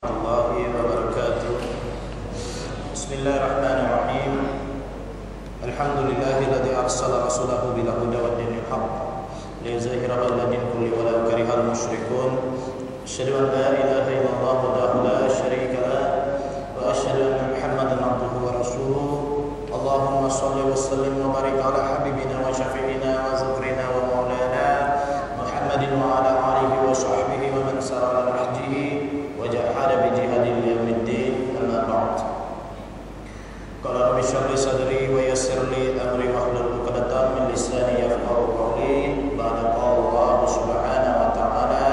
Warahmatullahi wabarakatuh. Bismillahirrahmanirrahim. Alhamdulillahilladzi arsala rasulahu bil huda wa dinil haqq liyuzhhirahu 'ala din kulli walau karihal musyrikun. Asyhadu an la ilaha illallah wahdahu la syarika lah wa asyhadu anna Muhammadan abduhu wa rasuluh. Allahumma shalli wa sallim wa barik ala habibina wa syafi'ina wa zikrina wa maulana Muhammadin wa ala alihi wa sahbihi wa man sara ala nahjihi wajahada bijihadil yawmiddin, amma ba'd. Qala rabbi shrah li sadri wa yassir li amri wahlul 'uqdatam min lisani yafqahu qawli. Ba'da qala Allah subhanahu wa ta'ala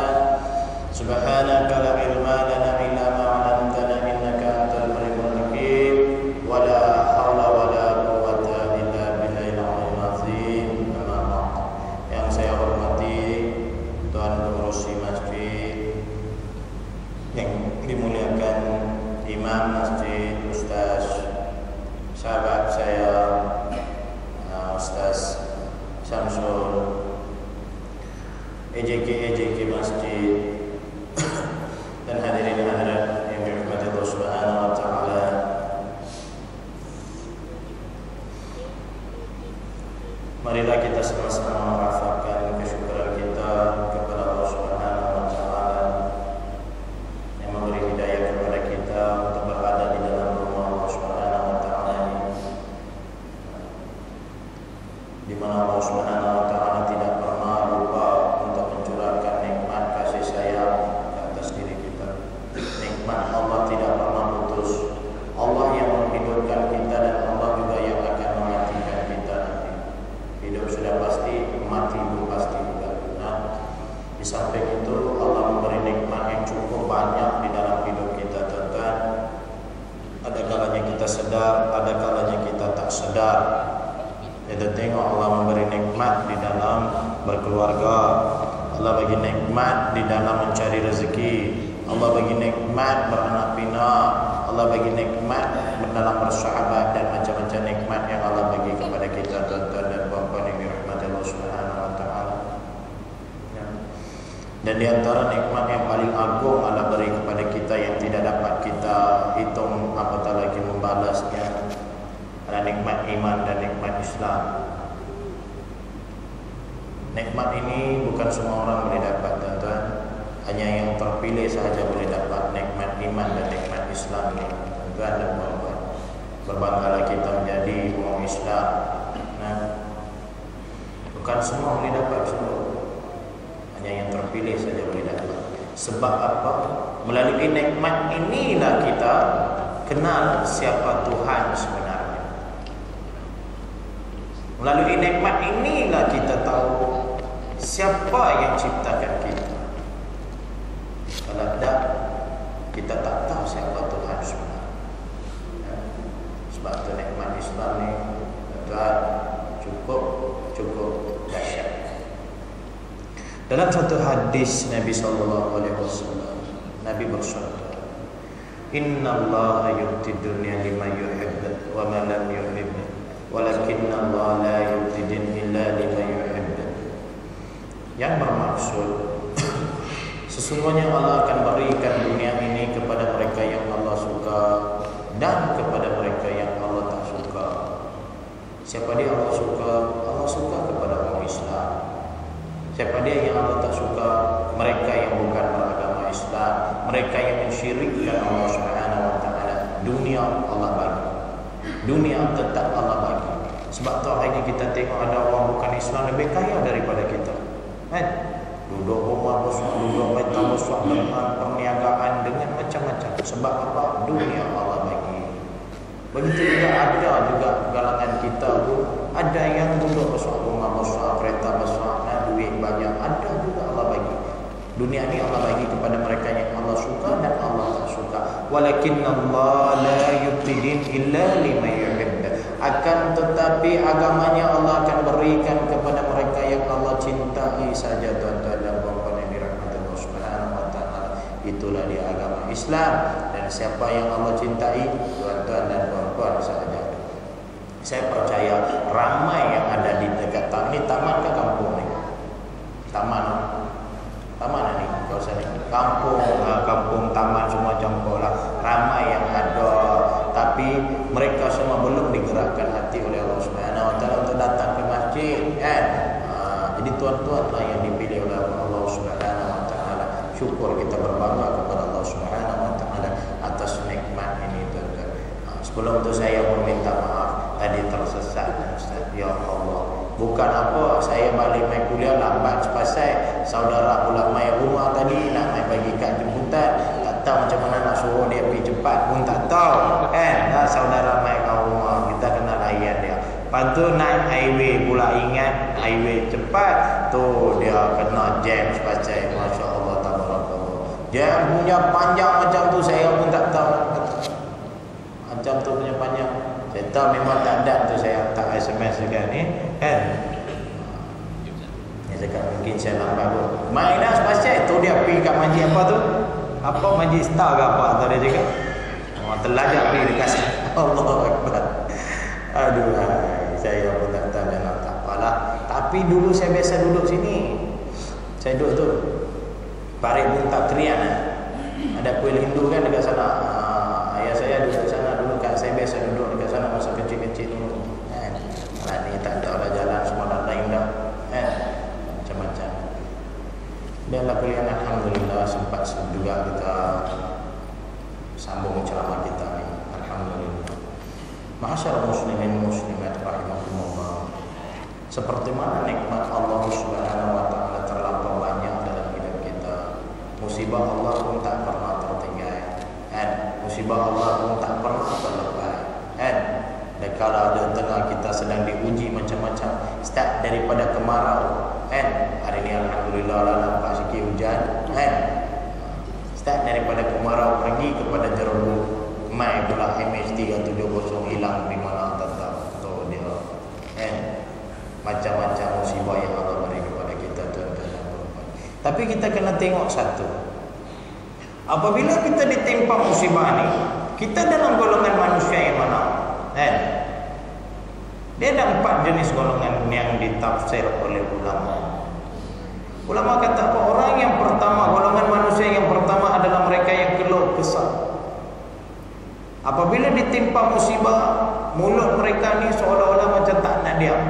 subhanaka la ilma lana illa ma 'allamtana innaka antal alimul hakim wa la haula wa la quwwata illa billahil 'aliyyil 'azim, amma ba'd. Yang saya hormati Tuan Pengurusi Masjid, yang dimuliakan Imam Masjid, Ustaz, sahabat saya Ustaz Samsul, EJK Masjid, dan hadirin hadirat yang dirahmati Allah Subhanahu wa taala. Marilah kita sama-sama merafakkan kesyukuran kita kepada Allah Subhanahu wa taala yang memberi hidayah kepada kita untuk berada di dalam rumah Allah Subhanahu wa taala ini, di mana Allah Subhanahu wa taala tidak pernah lupa untuk mencurahkan nikmat kasih sayang ke atas diri kita. Nikmat Allah tidak pernah putus. Allah yang menghidupkan kita dan Allah juga yang akan mematikan kita nanti. Hidup sudah pasti, mati pun pasti juga. Nah, di samping itu Allah memberi nikmat yang cukup banyak di dalam hidup kita, tuan-tuan. Ada kalanya kita sedar, ada kalanya kita tak sedar. Kita tengok Allah memberi nikmat di dalam berkeluarga, Allah bagi nikmat di dalam mencari rezeki, Allah bagi nikmat beranak pinak, Allah bagi nikmat dalam bersahabat, dan macam-macam nikmat yang Allah bagi kepada kita, tuan-tuan dan puan-puan yang dirahmati Allah Subhanahu wa taala. Ya. Dan di antara nikmat yang paling agung Allah beri kepada kita yang tidak dapat kita hitung apatah lagi membalasnya adalah nikmat iman dan nikmat Islam. Nikmat ini bukan semua orang boleh dapat, tuan-tuan. Hanya yang terpilih sahaja boleh dapat nikmat iman dan nikmat Islam ini, tuan-tuan dan puan-puan. Berbanggalah kita menjadi orang Islam. Nah, bukan semua boleh dapat semua. Hanya yang terpilih saja boleh dapat. Sebab apa? Melalui nikmat inilah kita kenal siapa Tuhan sebenarnya. Melalui nikmat inilah kita tahu siapa yang ciptakan kita. Kalau tidak, kita tak tahu siapa Tuhan sebenarnya. Ya. Sebab itu nikmat Islam ni, tuan, cukup dahsyat. Dalam satu hadis Nabi SAW, Nabi bersabda, Inna Allah yu'ti dunya liman yuhibbu wa man lam yuhibbu, walakinna Allah la yu'ti din illa liman yuhibbu. Yang bermaksud, sesungguhnya Allah akan berikan dunia ini kepada mereka yang Allah suka dan kepada mereka yang Allah tak suka. Siapa dia Allah suka? Allah suka kepada orang Islam. Siapa dia yang Allah tak suka? Mereka yang bukan beragama Islam, mereka yang mensyirikkan Allah Subhanahu wa taala. Dunia Allah bagi, dunia tetap Allah bagi. Sebab tu hari kita tengok ada orang bukan Islam lebih kaya daripada kita, kan? Duduk rumah besar, duduk peta besar, dengan perniagaan, dengan macam-macam. Sebab apa? Dunia Allah bagi. Begitu juga ada juga kalangan kita tu, ada yang duduk besar, rumah besar, kereta besar, duit banyak, ada juga Allah bagi. Dunia ni Allah bagi kepada mereka yang Allah suka dan Allah tak suka. Walakinna Allah la yu'ti illa liman yuhibbu. Akan tetapi agamanya Allah akan berikan kepada mereka yang Allah cintai saja, tuan-tuan dan puan-puan yang dirahmati Allah Subhanahu wa taala. Itulah dia agama Islam. Dan siapa yang Allah cintai, tuan-tuan dan puan-puan sahaja. Saya percaya ramai yang ada di dekat ini taman ke kampung ni? Taman ni. Kalau kawasan ini. Kampung taman semua campur lah. Ramai yang ada, tapi mereka semua belum digerakkan hati oleh Allah Subhanahu Wa Taala untuk datang ke masjid, kan? Jadi tuan-tuan lah yang dipilih oleh Allah Subhanahu Wa Taala. Syukur kita berbangga kepada Allah Subhanahu Wa Taala atas nikmat ini, tuan-tuan. Sebelum itu saya meminta maaf tadi tersesat, Ustaz. Ya Allah. Bukan apa, saya balik main kuliah lambat sepasai. Saudara pula main rumah tadi, nak main bagi kad jemputan. Tak tahu macam mana nak suruh dia pergi cepat pun tak tahu, kan? Nah, saudara main kat rumah, kita kena layan dia. Lepas tu naik highway pula, ingat highway cepat tu dia kena jam sepasai. Masya Allah, tabarakallah. Jam punya panjang macam tu, saya pun tak tahu macam tu punya panjang. Saya tahu memang tak ada tu, saya tak SMS juga ni, kan? Ya, cakap mungkin saya lambat pun. Main dah sepasai tu dia pergi kat majlis apa tu? Apa majlis star ke apa tu dia cakap? Terlajak pergi dekat sana. Allah Akbar. Aduh, saya pun tak tahu, jangan tak apalah. Tapi dulu saya biasa duduk sini. Saya duduk tu Parit Buntak Krian. Ada kuil Hindu kan dekat sana. Ayah saya duduk sana dulu kan. Saya biasa duduk dekat sana masa kecil-kecil dulu. Nah, ni tak ada lah jalan, semua dah lain dah. Macam-macam. Dan kuliah alhamdulillah sempat juga kita sambung ceramah kita ni. Alhamdulillah. Ma'asyarul muslimin muslimat rahimakumullah. Seperti mana nikmat Allah Subhanahu Wa Taala terlampau banyak dalam hidup kita. Musibah Allah pun tak pernah tertinggal. Musibah Allah pun tak pernah terlepas. Dan kalau ada tengah kita sedang diuji macam-macam, start daripada kemarau, hari ni alhamdulillah lah nampak sikit hujan, start daripada kemarau pergi kepada jerubu. Mai pula MH370 hilang di mana tak tahu dia, macam-macam musibah yang Allah beri kepada kita, tuan-tuan. Tapi kita kena tengok satu, apabila kita ditimpa musibah ni, kita dalam golongan manusia yang mana? Dia ada 4 jenis golongan yang ditafsir oleh ulama. Ulama kata apa? Orang yang pertama, golongan manusia yang pertama adalah mereka yang keluh kesah. Apabila ditimpa musibah, mulut mereka ni seolah-olah macam tak nak diam.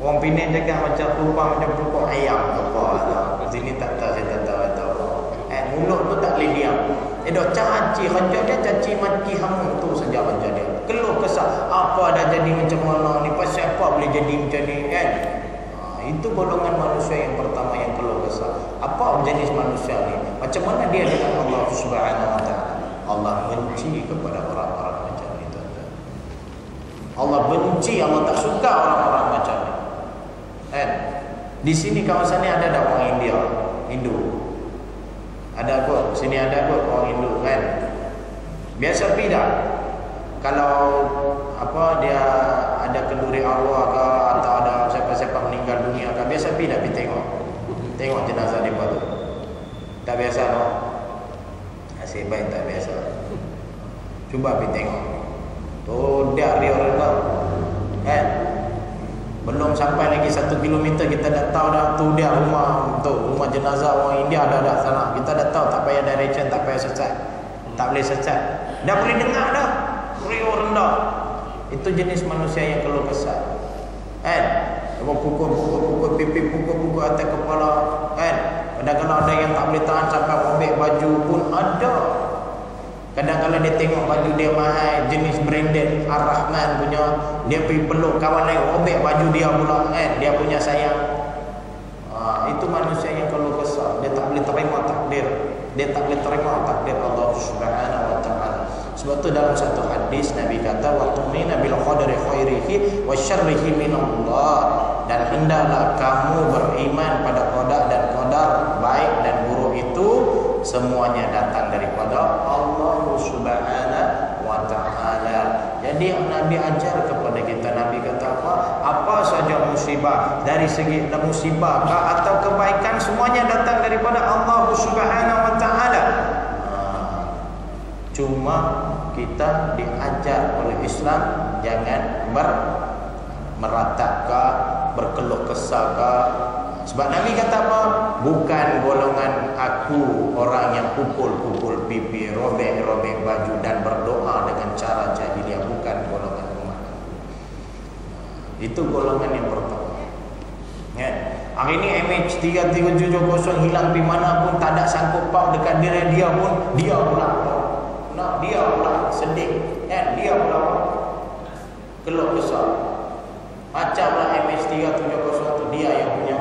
Orang Penang cakap macam macam pupuk ayam apa lah. Sini tak tahu, saya tak tahu. Mulut tu tak boleh diam. Dia caci, hajat dia caci mati hamu tu saja hajat dia. Keluh kesah, apa dah jadi macam mana ni, pasal apa boleh jadi macam ni, kan? Itu golongan manusia yang pertama yang keluh kesah. Apa jenis manusia ni? Macam mana dia dengan Allah Subhanahu Wa Taala? Allah benci kepada orang-orang macam itu. Allah benci, Allah tak suka orang-orang macam ni. Di sini kawasan ni ada orang India, Hindu. Ada kot, sini ada kot orang Hindu, kan? Biasa pergi dah. Kalau apa dia ada kenduri arwah ke atau ada siapa-siapa meninggal dunia ke, biasa pergi dah pergi tengok jenazah dia tu. Tak biasa no? Nasib baik tak biasa. Cuba pergi tengok. Tu dia rendah. Belum sampai lagi 1 kilometer kita dah tahu dah tu dia rumah jenazah orang India ada sana. Kita dah tahu, tak payah direction, tak payah sesat. Tak boleh sesat. Dah boleh dengar dah. Rio rendah. Itu jenis manusia yang keluh kesah. Pukul pipi, pukul atas kepala, kadang-kadang ada yang tak boleh tahan sampai robek baju pun ada. Kadang-kadang dia tengok baju dia mahal, jenis branded Ar-Rahman punya, dia pergi peluk kawan lain, robek baju dia pula, dia punya sayang. Itu manusia yang keluh kesah. Dia tak boleh terima takdir. Dia tak boleh terima takdir Allah Subhanahu Wa Taala. Sebab tu dalam satu hadis Nabi kata, wa tu'minu bil qadari khairihi wa syarrihi minallah. Dan hendaklah kamu beriman pada qada dan qadar, baik dan buruk itu semuanya datang daripada Allah Subhanahu Wa Taala. Jadi Nabi ajar kepada kita, Nabi kata apa? Apa saja musibah, dari segi musibah atau kebaikan, semuanya datang daripada Allah Subhanahu Wa Taala. Cuma kita diajar oleh Islam jangan meratakkah, berkeluh kesahkah, Sebab Nabi kata apa? Bukan golongan aku orang yang pukul-pukul pipi, robek-robek baju dan berdoa dengan cara jahiliah. Bukan golongan umat. Itu golongan yang pertama. Ya. Hari ini MH370 hilang di mana pun, tak ada sangkut paut dekat diri dia pun, dia pula. Nak dia pula sedih. Kan? Dia pula keluh besar. Macamlah MH370 tu dia yang punya.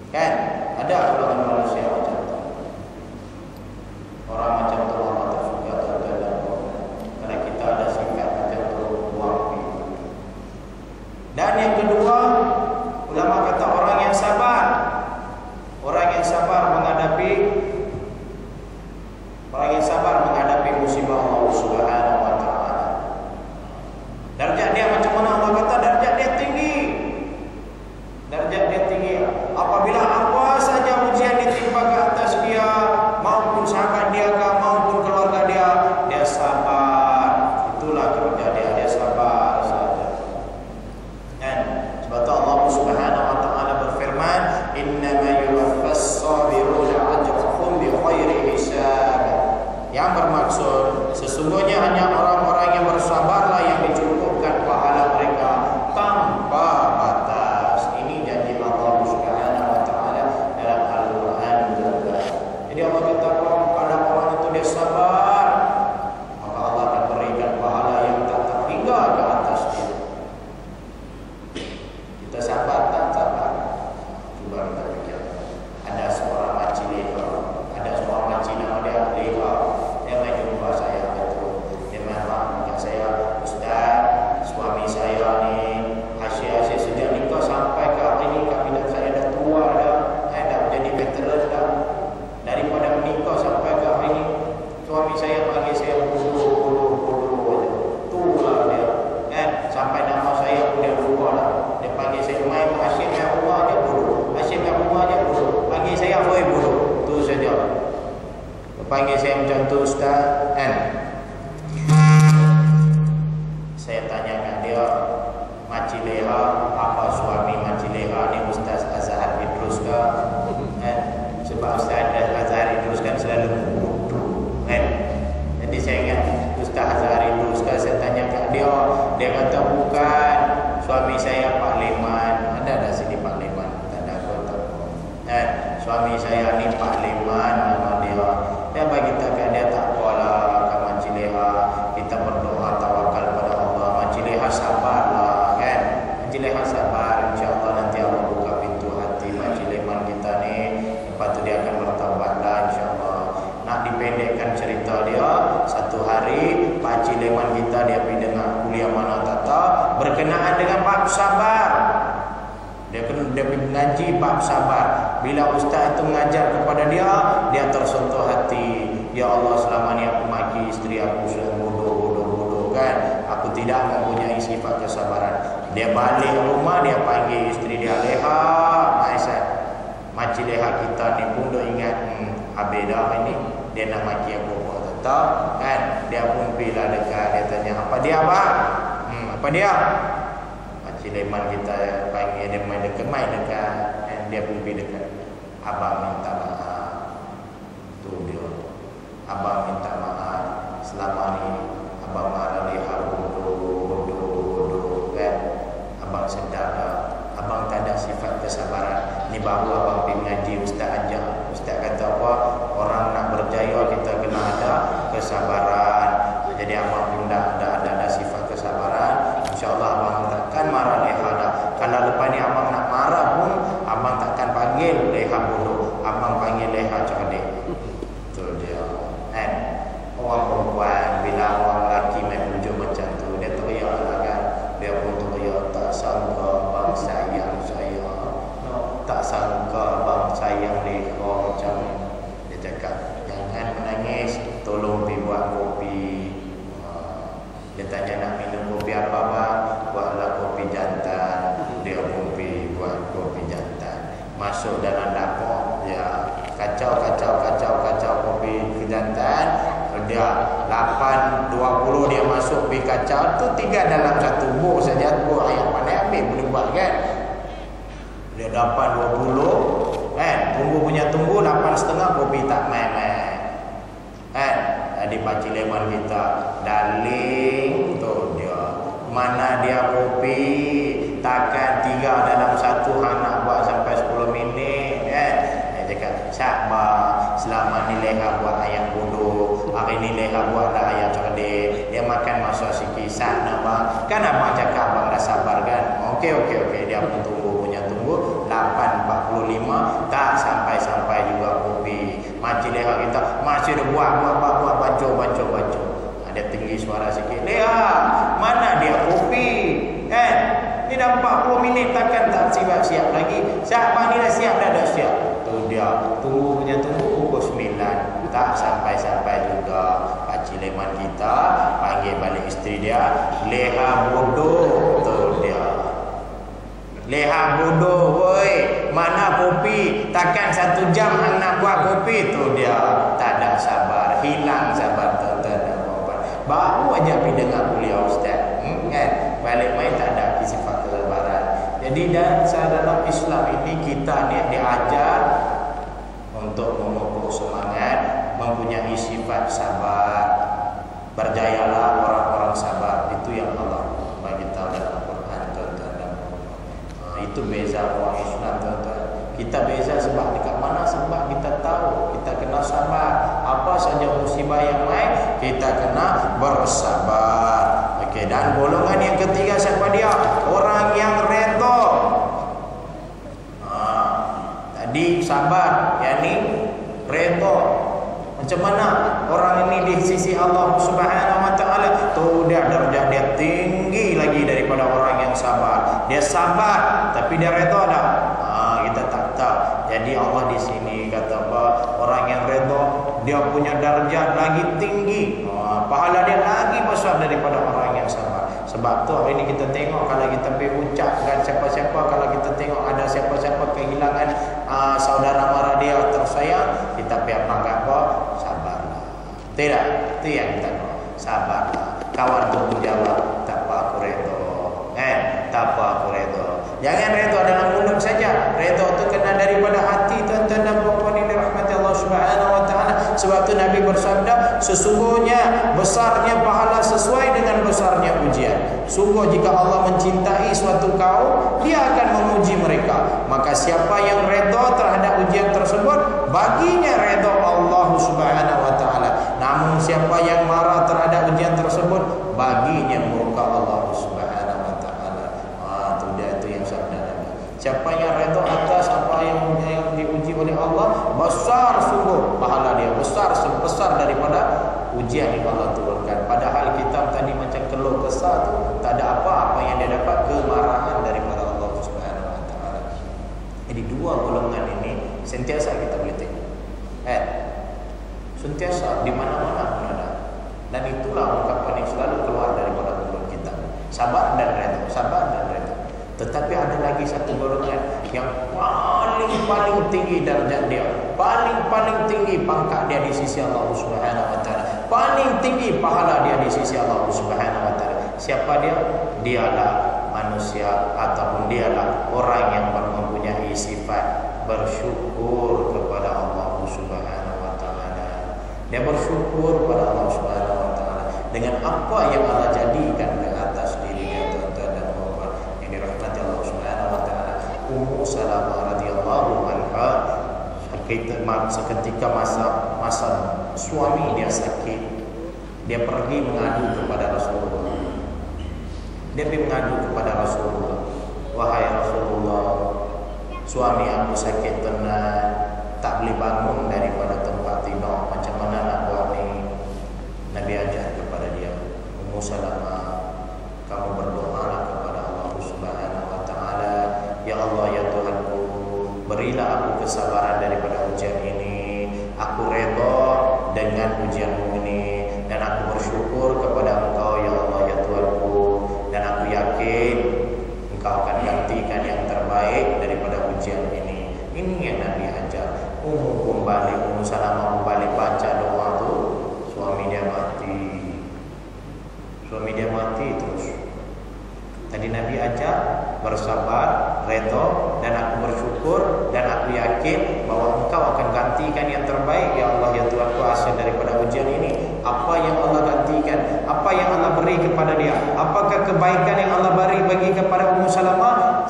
Kan? Ada golongan manusia macam tu. Orang macam tu Allah tak suka dalam karena kita ada sifat macam tu, buang pipi. Dan yang kedua, ulama kata orang yang sabar. Orang yang sabar menghadapi musibah Allah Subhanahu wa taala. Darjat dia macam mana Allah kata? Darjat dia tinggi. Darjat dia tinggi. Apabila apa saja ujian ditimpa ke atas dia, maupun sahabat dia maupun keluarga dia, dia sabar. Itulah kerja dia sabar saja. Dan sebab itu Allah Subhanahu wa taala berfirman, "Innama yuwaffas sabiruna ajrahum bighairi hisab." Yang bermaksud sesungguhnya hanya orang-orang yang bersabarlah yang dicukupkan pahala mereka tanpa batas. Ini janji Allah Subhanahu wa taala dalam Al-Quran juga. Jadi Allah kata pada orang itu dia sabar, maka Allah akan berikan pahala yang tak terhingga ke atas dia. Kita sabar tak sabar? Cuba kita fikir. Ada seorang makcik leha, ada seorang makcik nama dia leha. Dia main jumpa saya betul. Dia main dengan saya, Ustaz, suami saya ni asyik-asyik sejak nikah sampai ke hari ni kabinet saya dah tua dah, dah menjadi veteran dah. Daripada menikah sampai ke hari ni, suami saya panggil saya bodoh. Itulah dia. Sampai nama saya pun dia lupa dah. Dia panggil saya main asyik main rumah je bodoh. Asyik main rumah je bodoh. Panggil saya oi bodoh. Tu saja. Panggil saya macam tu Ustaz, kan? Saya tanya kat dia, makcik leha, apa suami makcik leha ni Ustaz Azhar Idrus ke? Kan? Sebab Ustaz Azhar Idrus kan selalu bodoh, kan? Jadi saya ingat Ustaz Azhar Idrus ke, saya tanya kat dia, dia kata bukan, suami saya Pak Leman. Ada sini Pak Leman? Tak ada kata. Suami saya ni Pak Leman nama dia. Dia bagi takat dia tak apalah, kan Makcik Leha, kita berdoa tawakal pada Allah. Makcik Leha sabarlah, kan? Makcik Leha sabar, insya-Allah nanti Allah buka pintu hati Makcik Leman kita ni. Lepas tu dia akan bertaubatlah insya-Allah. Nak dipendekkan cerita dia, satu hari Makcik Leman kita dia pergi dengar kuliah mana tata berkenaan dengan bab sabar. Dia mengaji bab sabar. Bila ustaz itu mengajar kepada dia, dia tersentuh hati. Ya Allah, selama ni aku maki isteri aku sudah bodoh kan. Aku tidak mempunyai sifat kesabaran. Dia balik rumah, dia panggil isteri dia, Leha, Aisyah, makcik Leha kita ni pun dah ingat habis dah ini. Dia nak maki aku tetap kan. Dia pun pergi lah dekat, dia tanya, apa dia abang? Apa dia? Makcik Leman kita panggil, dia main dekat, dan dia pun pergi dekat. Abang minta maaf. Tu dia. Abang minta maaf. Selama ni abang marah Leha bodoh kan. Abang sedar dah. Abang tak ada sifat kesabaran. Ni baru abang pergi ngaji, ustaz ajar. Ustaz kata apa? Orang nak berjaya kita kena ada kesabaran. Jadi abang pun dah ada sifat kesabaran. InsyaAllah abang takkan marah Leha dah. Kalau lepas ni abang nak marah pun, abang takkan panggil Leha bodoh. Abang panggil Leha cerdik. Itu dia. Orang perempuan bila orang lelaki main bujuk macam tu, dia teriak lah kan. Dia pun teriak, tak sangka abang sayang saya. Tak sangka abang sayang Leha macam ni. Dia cakap, jangan menangis, tolong pergi buat kopi. Dia tanya nak minum kopi apa bang? Buatlah kopi jantan. Dia pun pergi buat kopi jantan. Masuk dalam dapur, dia kacau kopi jantan. Dia 8.20 dia masuk pergi kacau tu, 3 dalam 1 bor saja. Bor yang pandai ambil boleh buat kan. Dia 8.20 kan, tunggu punya tunggu 8.30 kopi tak main-main kan. Jadi Pakcik Leman kita daling tu dia, mana dia kopi takkan 3 dalam 1 hang nak buat sampai 10 minit kan. Dia cakap sabar, selama ni leha buat ayam bodoh, hari ni leha buat dah ayam cerdik, dia makan masa sikit sana bang kan. Abang cakap abang dah sabar kan. Okey dia pun tunggu punya tunggu 8.45 tak sampai juga kopi. Makcik leha kita masih ada buat baca. Ada tinggi suara sikit, leha mana dia kopi kan. Ni dah 40 minit takkan tak siap lagi. Siapa ni dah siap dah siap. Tu dia tunggu punya tunggu pukul 9 tak sampai juga. Pakcik Leman kita panggil balik isteri dia, leha bodoh. Tu dia, leha bodoh woi, mana kopi, takkan 1 jam hang nak buat kopi. Tu dia tak ada sabar, hilang sabar tuan-tuan dan puan-puan. Baru aja pergi dengar kuliah ustaz kan, balik main tak ada sifat kesabaran. Jadi dalam Islam ini kita ni diajar untuk memupuk semangat, mempunyai sifat sabar. Berjayalah orang-orang sabar, itu yang Allah bagi tahu dalam Al-Quran tuan-tuan dan puan-puan. Itu beza orang Islam tuan-tuan. Kita beza sebab dekat mana? Sebab kita tahu kita kena sabar. Apa saja musibah yang main, kita kena bersabar. Okey, dan golongan yang ketiga siapa dia? Orang yang redha. Tadi sabar, yakni redha. Macam mana orang ini di sisi Allah Subhanahu wa taala? Tu dia darjah dia tinggi lagi daripada orang yang sabar. Dia sabar tapi dia redha dah. Kita tak tahu. Jadi Allah di sini kata apa? Orang yang redha dia punya darjat lagi tinggi. Pahala dia lagi besar daripada orang yang sabar. Sebab tu hari ini kita tengok kalau kita pergi ucapkan siapa-siapa, kalau kita tengok ada siapa-siapa kehilangan saudara mara dia tersayang, kita pergi panggil apa? Sabarlah. Tidak, itu yang kita tahu. Sabarlah. Kawan tu jawab, tak apa aku redha. Tak apa aku redha. Jangan redha dalam mulut saja. Redha tu kena daripada hati tuan-tuan dan puan-puan yang dirahmati Allah Subhanahu wa taala. Sebab tu Nabi bersabda, sesungguhnya besarnya pahala sesuai dengan besarnya ujian. Sungguh jika Allah mencintai suatu kaum, dia akan menguji mereka. Maka siapa yang redha terhadap ujian tersebut, baginya redha Allah Subhanahu wa taala. Namun siapa yang marah terhadap ujian tersebut, baginya murka Allah Subhanahu wa taala. Itu yang sabda Nabi. Siapa yang redha atas apa yang diuji oleh Allah, besar sungguh pahala dia, besar sebesar daripada ujian yang Allah turunkan. Padahal kita tadi macam keluh kesah tu, tak ada apa-apa yang dia dapat, kemarahan daripada Allah Subhanahu wa taala. Jadi dua golongan ini sentiasa kita boleh tengok. Sentiasa di mana-mana pun ada. Dan itulah ungkapan yang selalu keluar daripada mulut kita. Sabar dan redha, sabar dan redha. Tetapi ada lagi satu golongan yang paling tinggi darjat dia, paling tinggi pangkat dia di sisi Allah Subhanahu wa taala, paling tinggi pahala dia di sisi Allah Subhanahu wa taala. Siapa dia? Dialah manusia ataupun dialah orang yang mempunyai sifat bersyukur kepada Allah Subhanahu wa taala. Dia bersyukur kepada Allah Subhanahu wa taala dengan apa yang Allah jadikan ke atas dirinya tuan-tuan dan puan-puan yang dirahmati Allah Subhanahu wa taala. Ummu Salamah radhiyallahu anha seketika masa suami dia sakit, dia pergi mengadu kepada Rasulullah. Dia pergi mengadu kepada Rasulullah, wahai Rasulullah, suami aku sakit tenat, tak boleh bangun daripada tempat tidur, macam mana nak buat ni? Nabi ajar kepada dia, Ummu Salamah, kamu berdoalah kepada Allah Subhanahu wa taala, ya Allah ya Tuhanku, berilah aku kesabaran daripada ujian ini. Aku redha dengan ujianmu ini, dan aku bersyukur kepada Engkau ya Allah ya Tuhanku, dan aku yakin Engkau akan gantikan yang terbaik daripada ujian ini. Ini yang Nabi ajar. Ummu Salamah kembali baca doa tu, suami dia mati terus. Tadi Nabi ajar bersabar, redha dan dan aku bersyukur dan aku yakin bahwa Engkau akan gantikan yang terbaik ya Allah ya Tuhanku hasil daripada ujian ini. Apa yang Allah gantikan, apa yang Allah beri kepada dia, apakah kebaikan yang Allah beri bagi kepada Ummu Salamah?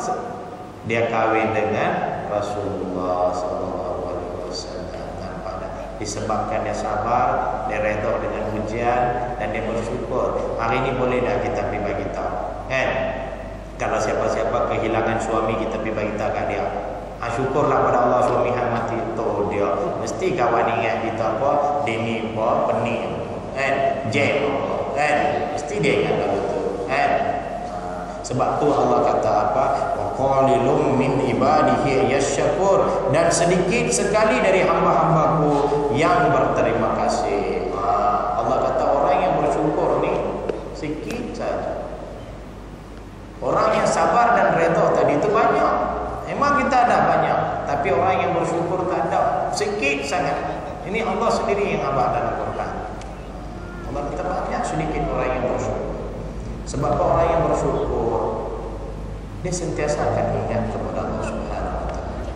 Dia kahwin dengan Rasulullah sallallahu alaihi wasallam. Nampaklah disebabkan dia sabar, dia redha dengan ujian dan dia bersyukur. Hari ini boleh dah kita pergi bagi tahu. Kan? Kalau siapa-siapa kehilangan suami kita pergi bagi tahu kat dia. Syukurlah pada Allah suami hang mati tu dia. Mesti kawan ingat kita apa? Dini apa? Pening. Kan? Jam. Kan? Mesti dia ingat lagu tu. Kan? Sebab tu Allah kata apa? Wa qalilum min ibadihi yasyakur, dan sedikit sekali dari hamba-hambaku yang berterima kasih. Allah kata orang yang bersyukur ni sikit saja. Orang yang sabar dan redha tadi itu banyak. Memang kita ada banyak, tapi orang yang bersyukur tak ada, sikit sangat. Ini Allah sendiri yang abad dalam Quran. Allah kata banyak sedikit orang yang bersyukur. Sebab orang yang bersyukur dia sentiasa akan ingat kepada Allah Subhanahu wa taala.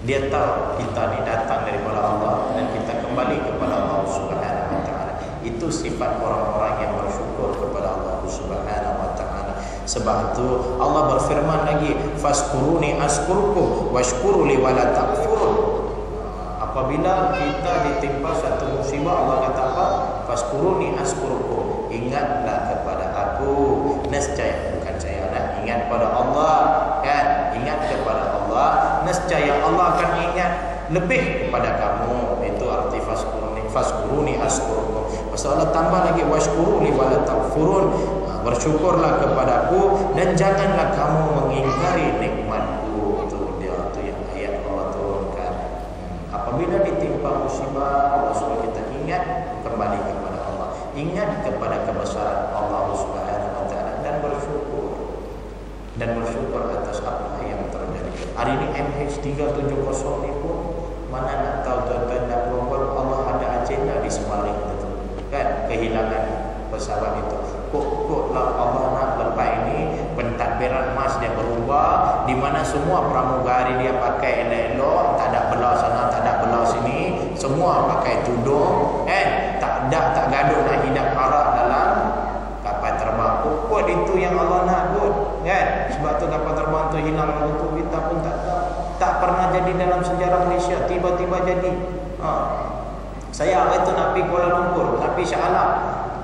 Dia tahu kita ni datang daripada Allah dan kita kembali kepada Allah Subhanahu wa taala. Itu sifat orang-orang yang bersyukur kepada Allah Subhanahu wa taala. Sebab itu Allah berfirman lagi, "Fazkuruni azkurkum washkuruli wala takfurun." Apabila kita ditimpa satu musibah, Allah kata apa? "Fazkuruni azkurkum." Ingatlah kepada aku. Nescaya, bukan saya nak ingat pada Allah, kan? Ingat kepada Allah, nescaya Allah akan ingat lebih kepada kamu. Itu arti fazkuruni azkurkum. Pasal Allah tambah lagi washkuruli wala takfurun. Bersyukurlah kepadaku dan janganlah kamu mengingkari nikmatku. Itu dia, itu yang ayat Allah turunkan. Apabila ditimpa musibah, Allah suruh kita ingat kembali kepada Allah, ingat kepada kebesaran Allah Subhanahu wa taala dan bersyukur atas apa yang terjadi. Hari ini MH370 ni pun mana nak tahu tuan-tuan dan puan-puan, Allah ada agenda di sebalik itu, kan? Kehilangan pesawat itu. Kok Allah nak lepas ini pentadbiran emas dia berubah, di mana semua pramugari dia pakai elok-elok, tak ada belah sana, tak ada belah sini, semua pakai tudung, tak gaduh nak hidap arak dalam kapal terbang. Kok itu yang Allah nak pun, kan? Sebab tu kapal terbang tu hilang waktu kita pun tak tahu. Tak pernah jadi dalam sejarah Malaysia, tiba-tiba jadi. Saya hari tu nak pergi Kuala Lumpur, nak pergi Shah Alam,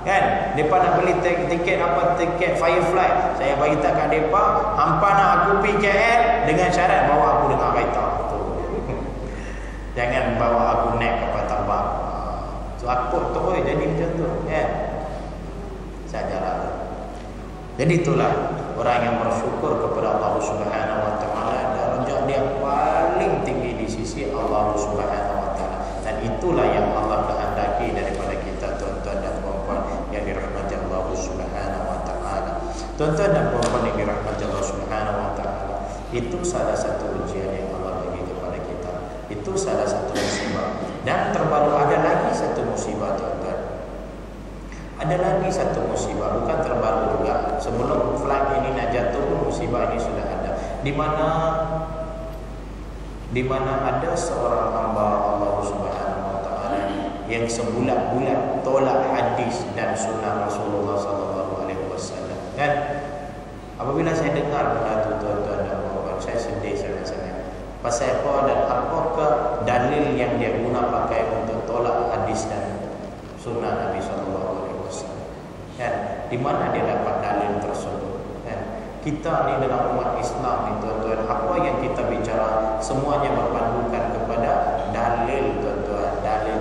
kan? Depa nak beli tiket Firefly. Saya bagi tak kat depa, hampa nak aku pergi KL dengan syarat bawa aku dengan kereta. Jangan bawa aku naik kapal terbang. So aku tu jadi macam tu, kan? Sajalah. Jadi itulah orang yang bersyukur kepada Allah Subhanahu wa taala, darajat dia paling tinggi di sisi Allah Subhanahu wa taala. Dan itulah yang Allah kehendaki daripada kita, tuan-tuan dan puan-puan yang dirahmati Allah Subhanahu wa taala. Tuan-tuan dan puan-puan yang dirahmati Allah Subhanahu wa taala, itu salah satu ujian yang Allah bagi kepada kita. Itu salah satu musibah. Dan terbaru ada lagi satu musibah, tuan-tuan. Ada lagi satu musibah, bukan terbaru juga. Sebelum flight ini nak jatuh, musibah ini sudah ada. Di mana ada seorang hamba Allah Subhanahu wa taala yang sebulat-bulat tolak hadis dan sunnah Rasulullah sallallahu alaihi wasallam. Kan? Apabila saya dengar benda tu, tuan-tuan dan puan-puan, saya sedih sangat-sangat. Pasal apa dan apakah dalil yang dia guna pakai untuk tolak hadis dan sunnah Nabi sallallahu alaihi wasallam? Kan? Di mana dia dapat dalil tersebut? Kan? Kita ni dalam umat Islam ni, tuan-tuan, apa yang kita bicara semuanya berpandukan kepada dalil, tuan-tuan. Dalil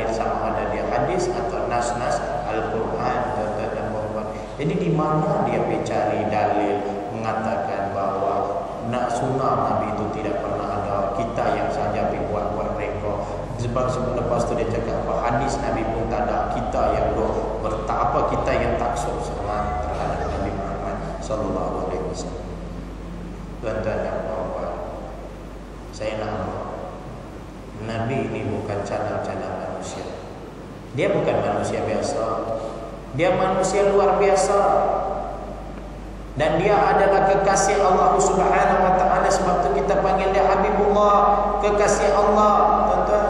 sama ada dia hadis atau nas-nas Al-Quran, tuan-tuan dan puan-puan. Jadi di mana dia mencari dalil mengatakan bahawa nak sunnah Nabi itu tidak pernah ada, kita yang saja buat-buat reka. Sebab lepas tu dia cakap bahawa hadis Nabi pun tak ada, kita yang kita yang taksub sama terhadap Nabi Muhammad sallallahu alaihi wasallam. Tuan-tuan dan puan-puan, saya nak Nabi ini bukan cadang-cadang manusia. Dia bukan manusia biasa. Dia manusia luar biasa. dan dia adalah kekasih Allah Subhanahu wa taala. Sebab tu kita panggil dia Habibullah, kekasih Allah. Tuan-tuan,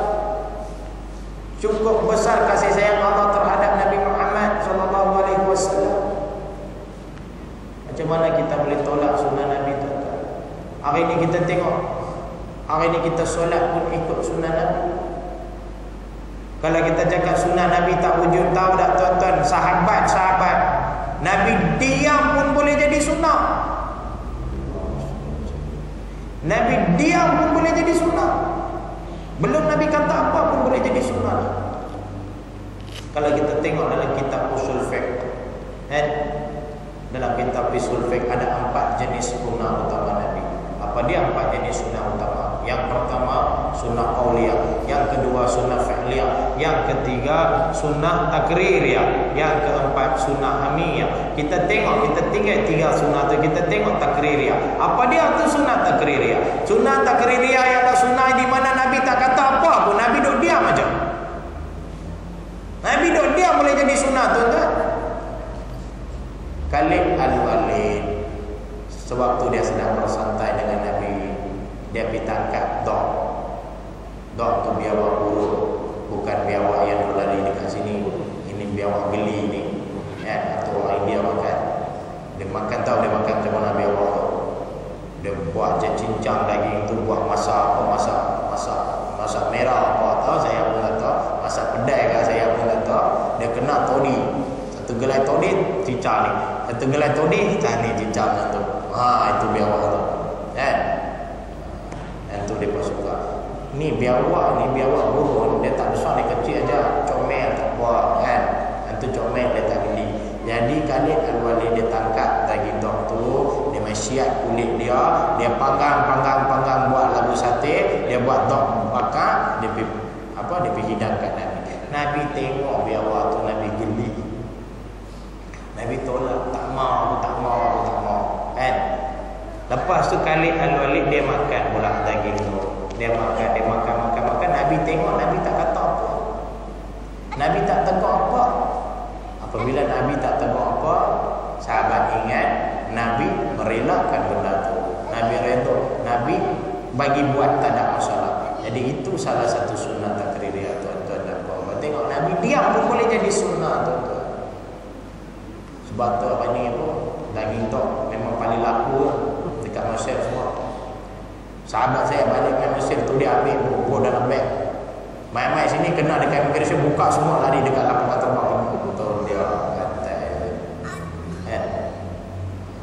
cukup besar kasih sayang Allah terhadap Nabi Muhammad sallallahu alaihi wasallam. Macam mana kita boleh tolak sunnah Nabi, tuan-tuan? Hari ini kita tengok, hari ini kita solat pun ikut sunnah Nabi. Kalau kita cakap sunnah Nabi tak wujud, tahu tak tuan-tuan, sahabat-sahabat Nabi diam pun boleh jadi sunnah. Nabi diam pun boleh jadi sunnah. Belum Nabi kata apa pun boleh jadi sunnah. Kalau kita tengok dalam kitab usul fiqh, dalam kitab usul fiqh ada 4 jenis sunnah utama Nabi. Apa dia 4 jenis sunnah utama? Yang pertama sunnah qauliyah, yang kedua sunnah fi'liyah, yang ketiga sunnah takririyah, yang keempat sunnah hamiyah. Kita tengok, kita tinggal 3 sunnah tu, kita tengok takririyah. Apa dia tu sunnah takririyah? Sunnah takririyah ialah sunnah di mana Nabi tak kata apa pun, Nabi duduk diam aja. Nabi duduk diam boleh jadi sunnah, tuan-tuan. Khalid Al-Walid, sewaktu dia sedang bersantai dengan Nabi, dia pergi tangkap dog. Dog tu biawak buruk, bukan biawak yang berlari dekat sini. Ini biawak geli ni, atau orang India makan. Dia makan, tahu dia makan macam mana biawak tu? Dia buat je cincang daging tu, buat masak apa, masak merah apa, tahu saya pun tak tahu. Masak pedai ke saya pun tak tahu. Dia kena todi. Satu gelai todi cincang ni, satu gelai todi ni cincang tu. Itu biawak tu. Itu dia pun suka. Ni biawak burung, dia tak besar, dia kecil aja, comel tak buat kan. Itu comel dia tak geli. Jadi Khalid Al-Walid dia tangkap daging dog tu, dia masyat kulit dia, dia panggang buat labu sate, dia buat dog bakar, dia pergi hidangkan Nabi. Nabi tengok biawak tu, Nabi geli. Nabi tolak, tak mau kan. Lepas tu Khalid Al-Walid dia makan pula daging tu. Dia makan. Nabi tengok, Nabi tak kata apa. Nabi tak tegur apa. Apabila Nabi tak tegur apa, sahabat ingat Nabi merelakan benda tu. Nabi redha, Nabi bagi buat, tak ada masalah. Jadi itu salah satu sunnah takririyah, tuan-tuan dan puan-puan. Tengok Nabi diam pun boleh jadi sunnah, tuan-tuan. Sebab tu apa ni apa? Daging tu memang paling laku dekat Mesir semua. Sahabat saya balik ke Mesir tu, dia ambil buku dalam beg. Mai-mai sini kena dekat immigration, buka semua, lari dekat lapangan terbang. Betul dia kata.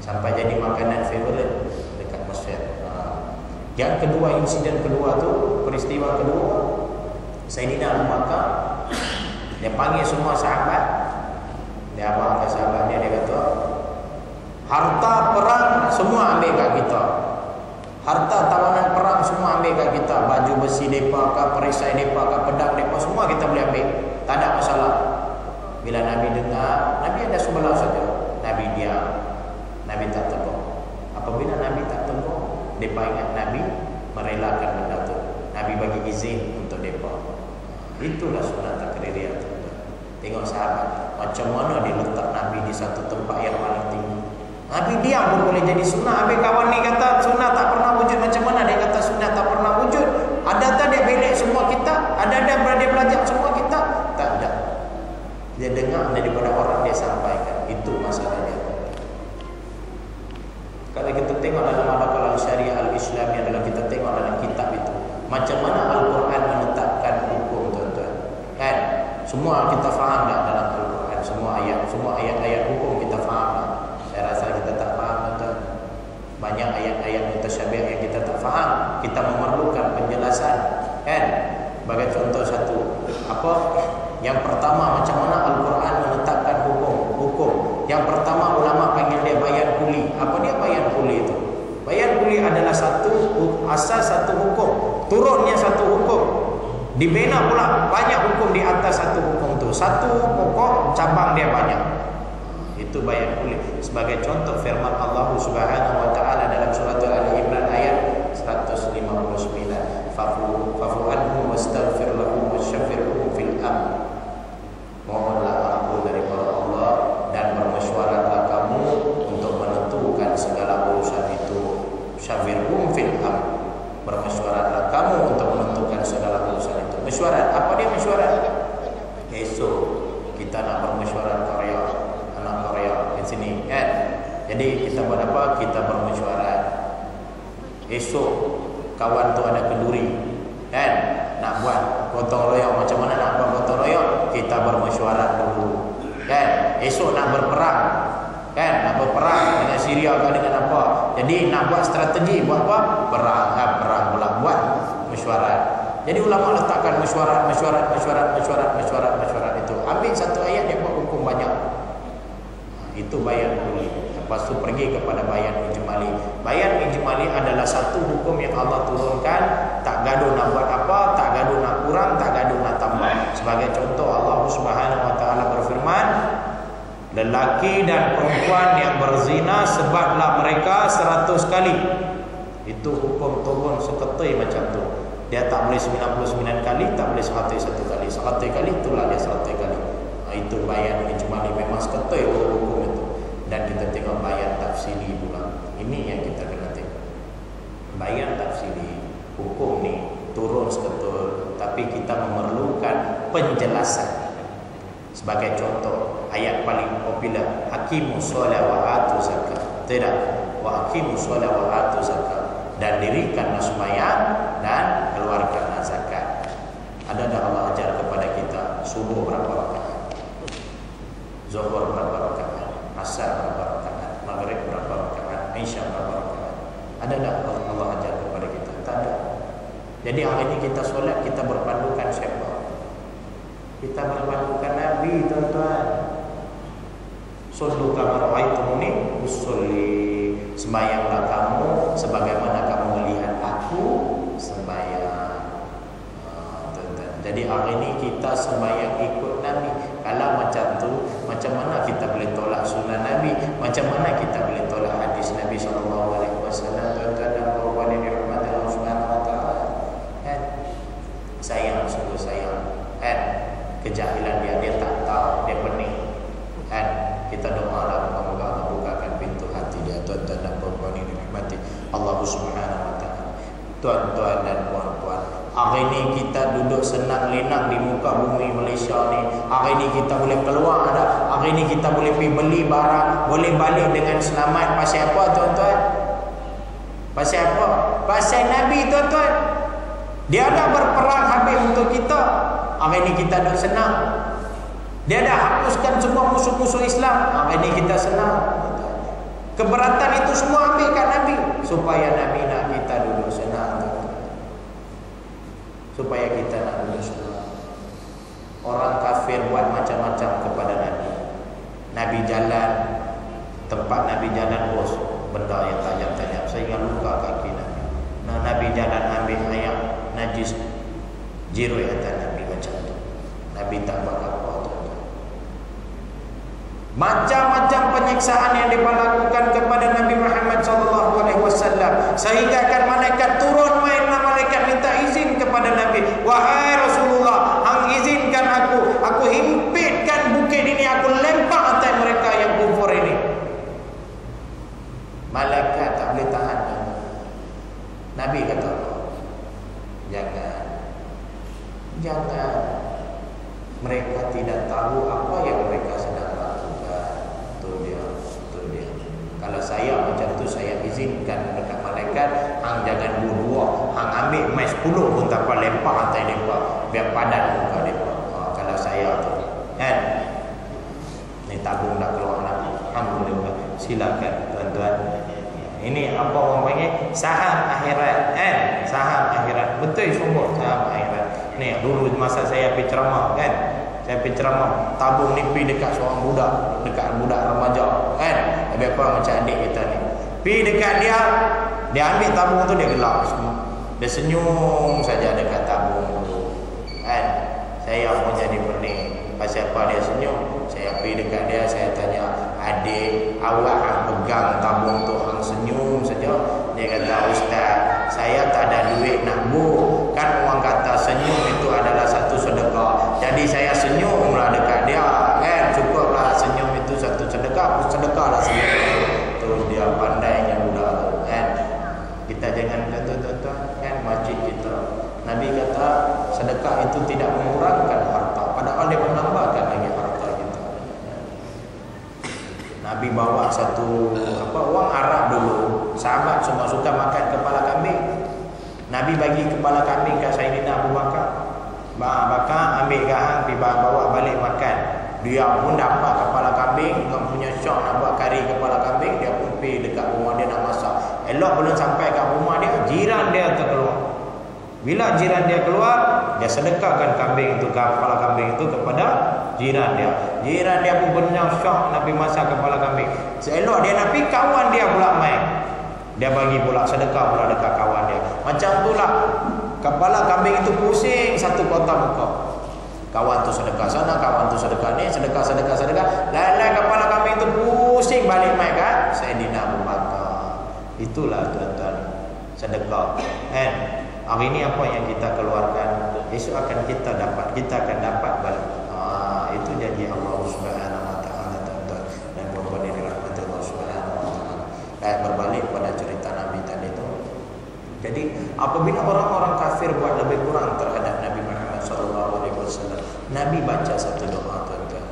Sampai jadi makanan favorite dekat Mesir. Yang kedua, insiden kedua tu, peristiwa kedua, Sayyidina Abu Bakar dia panggil semua sahabat. Dia abang ke sahabatnya, dia kata, harta perang semua ambil kat kita. Harta tawanan perang semua ambil kat kita. Baju besi mereka ke, perisai mereka ke, pedang mereka, semua kita boleh ambil. Tak ada masalah. Bila Nabi dengar, Nabi ada sebelah saja. Nabi diam. Nabi tak tegur. Apabila Nabi tak tegur, mereka ingat Nabi merelakan benda tu. Nabi bagi izin untuk mereka. Itulah sunnah takririyah. Tengok sahabat, macam mana dia letak Nabi di satu tempat yang paling tinggi. Nabi diam pun boleh jadi sunnah. Habis kawan ni kata sunnah tak pernah wujud. Macam mana dia kata sunnah tak pernah wujud? Ada tak dia belik semua kita? Ada dia belajar semua kita? Tak ada. Dia dengar daripada orang, dia sampaikan. Itu masalahnya. Kalau kita tengok dalam Madakhal Syariah Al-Islami, adalah kita tengok dalam kitab itu, macam mana Al-Quran menetapkan hukum, tuan-tuan. Kan? Semua kita faham tak dalam Al-Quran? Semua ayat-ayat hukum kita faham tak? Saya rasa kita tak faham, tuan-tuan. Banyak ayat-ayat mutasyabih yang kita tak faham. Kita memerlukan penjelasan, kan? Sebagai contoh satu, apa? Yang pertama, macam mana Al-Quran menetapkan hukum. Yang pertama, ulama panggil dia bayan kuli. Apa dia bayan kuli itu? Bayan kuli adalah satu asas, satu hukum, turunnya satu hukum, dibina pula banyak hukum di atas satu hukum tu. Satu pokok, cabang dia banyak. Itu bayan kuli. Sebagai contoh firman Allah Subhanahu wa taala dalam surah Al-Imran ayat 159, fa'fu anhum wastaghfir lahum wasyafirhum fil amr. Mohonlah ampun daripada Allah dan bermesyuaratlah kamu untuk menentukan mesyuarat. Esok kita nak bermesyuarat Korea, anak Korea di sini kan. Jadi kita buat apa? Kita bermesyuarat. Esok kawan tu ada kenduri kan, nak buat gotong royong. Macam mana nak buat gotong royong? Kita bermesyuarat dulu kan. Esok nak berperang kan, nak berperang dengan Syria ke dengan apa. Jadi nak buat strategi, buat apa? Perang pula, buat mesyuarat. Jadi ulama letakkan mesyuarat itu. Ambil satu ayat dia buat hukum banyak. Itu bayan kuli. Lepas tu pergi kepada bayan ijmali. Bayan ijmali adalah satu hukum yang Allah turunkan, tak gaduh nak buat apa, tak gaduh nak kurang, tak gaduh nak tambah. Sebagai contoh Allah Subhanahu wa taala berfirman, lelaki dan perempuan yang berzina sebatlah mereka 100 kali. Itu hukum turun seketai macam tu. Dia tak boleh 99 kali, tak boleh 101 kali. 100 kali itulah dia 100 kali. Itu bayan ijmali, memang seketai hukum itu. Dan kita tengok bayan tafsili pula. Ini yang kita kena tengok. Bayan tafsili, hukum ni turun seketul, tapi kita memerlukan penjelasan. Sebagai contoh, ayat paling popular, aqimus solat wa atuz zakat. Tidak, wa aqimus solat wa atuz zakat. Dan dirikanlah sembahyang dan keluarkanlah zakat. Ada dah Allah ajar kepada kita subuh berapa rakaat, zuhur berapa rakaat, asar berapa rakaat, maghrib berapa rakaat, isya berapa rakaat. Ada dah Allah ajar kepada kita? Tak ada. Jadi hari ini kita solat, kita berpandukan siapa? Kita berpandukan Nabi, tuan-tuan. Sallu kama ra'aitumuni usolli. Sembahyanglah kamu sebagaimana kamu melihat aku sembahyang. Jadi hari ini kita sembahyang ikut Nabi. Kalau macam tu, macam mana kita boleh tolak sunnah Nabi? Macam mana kita boleh tolak hadis Nabi sallallahu alaihi wasallam? Tuan-tuan dan puan-puan yang dirahmati Allah Subhanahu wa taala. Kan? Sayang, sungguh sayang. Kan? Kejahilan dia tak tahu, dia pening. Kan? Kita doalah moga-moga Allah bukakan pintu hati dia, tuan-tuan dan puan-puan yang dirahmati Allah Subhanahu wa taala. Tuan-tuan dan puan-puan, hari ini kita duduk senang lenang di muka bumi Malaysia ni. Hari ini kita boleh keluar dah. Hari ini kita boleh pergi beli barang, boleh balik dengan selamat. Pasal apa, tuan-tuan? Pasal apa? Pasal Nabi, tuan-tuan. Dia dah berperang habis untuk kita. Hari ini kita duduk senang. Dia dah hapuskan semua musuh-musuh Islam. Hari ini kita senang. Keberatan itu semua ambil kat Nabi, supaya Nabi nak kita duduk senang, supaya kita nak duduk senang. Orang kafir buat macam-macam kepada Nabi. Nabi jalan, tempat Nabi jalan bos, benda yang tajam-tajam sehingga luka kaki Nabi. Nah, Nabi jalan ambil ayam najis, jirui atas Nabi macam tu. Nabi tak buat apa. Macam-macam penyiksaan yang dilakukan kepada Nabi Muhammad SAW, sehingga kan malaikat turun main, malaikat minta izin kepada Nabi, wahai Rasulullah, hang izinkan aku himpitkan bukit ini, aku lempar atas mereka yang kufur ini. Malaikat tak boleh tahan. Nabi kata, jangan, mereka tidak tahu apa yang mereka sedang lakukan. Itu dia. Kalau saya macam tu, saya izinkan dekat malaikat, hang jangan berdua, hang ambil mai 10 pun tak apa, lempar atas mereka biar padat muka mereka. Kalau saya tu kan, ni tabung dah keluar nak. Alhamdulillah. Silakan tuan-tuan. Ini apa orang panggil? Saham akhirat kan? Saham akhirat. Betul sungguh saham akhirat. Ni dulu masa saya pergi ceramah kan, saya pergi ceramah, tabung ni pergi dekat seorang budak, dekat budak remaja kan, lebih kurang macam adik kita ni. Pergi dekat dia ambil tabung tu, dia gelap semua. Dia senyum saja dekat tabung tu kan. Saya pun jadi pening. Pasal apa dia senyum? Saya pergi dekat dia, saya tanya, adik, awak hang pegang tabung tu, hang senyum saja. Dia kata, ustaz, saya tak ada duit nak bu. Kan orang kata senyum itu adalah satu sedekah. Jadi saya senyumlah dekat dia kan. Cukuplah senyum itu satu sedekah. Sedekahlah senyum. Tu dia pandainya budak tu kan. Kita jangan kata tuan-tuan kan, masjid kita Nabi kata sedekah itu tidak mengurangi satu orang Arab dulu, sahabat semua suka makan kepala kambing. Nabi bagi kepala kambing kat Sayyidina Abu Bakar. Bakar ambil gahang pergi bawa balik makan. Dia pun dapat kepala kambing, dia punya syok nak buat kari kepala kambing, dia pun pergi dekat rumah dia nak masak. Elok belum sampai kat rumah dia, jiran dia terkeluar. Bila jiran dia keluar, dia sedekahkan kambing itu, kepala kambing itu kepada jiran dia. Jiran dia pun benar syok nak pergi masak kepala kambing. Elok dia nak pergi, kawan dia pula main. Dia bagi pula sedekah pula dekat kawan dia. Macam itulah kepala kambing itu pusing satu kota muka. Kawan tu sedekah sana, kawan tu sedekah ni, sedekah. Lain-lain kepala kambing itu pusing balik main kan Sayyidina Abu Bakar. Itulah tuan-tuan sedekah. Hari ini apa yang kita keluarkan, esok akan kita dapat balik. Itu janji Allah Subhanahu wa taala, tuan-tuan dan puan-puan yang dirahmati Allah Subhanahu wa taala. Kayak berbalik pada cerita Nabi tadi itu. Jadi apabila orang-orang kafir buat lebih kurang terhadap Nabi Muhammad sallallahu alaihi wasallam, Nabi baca satu doa, tuan-tuan.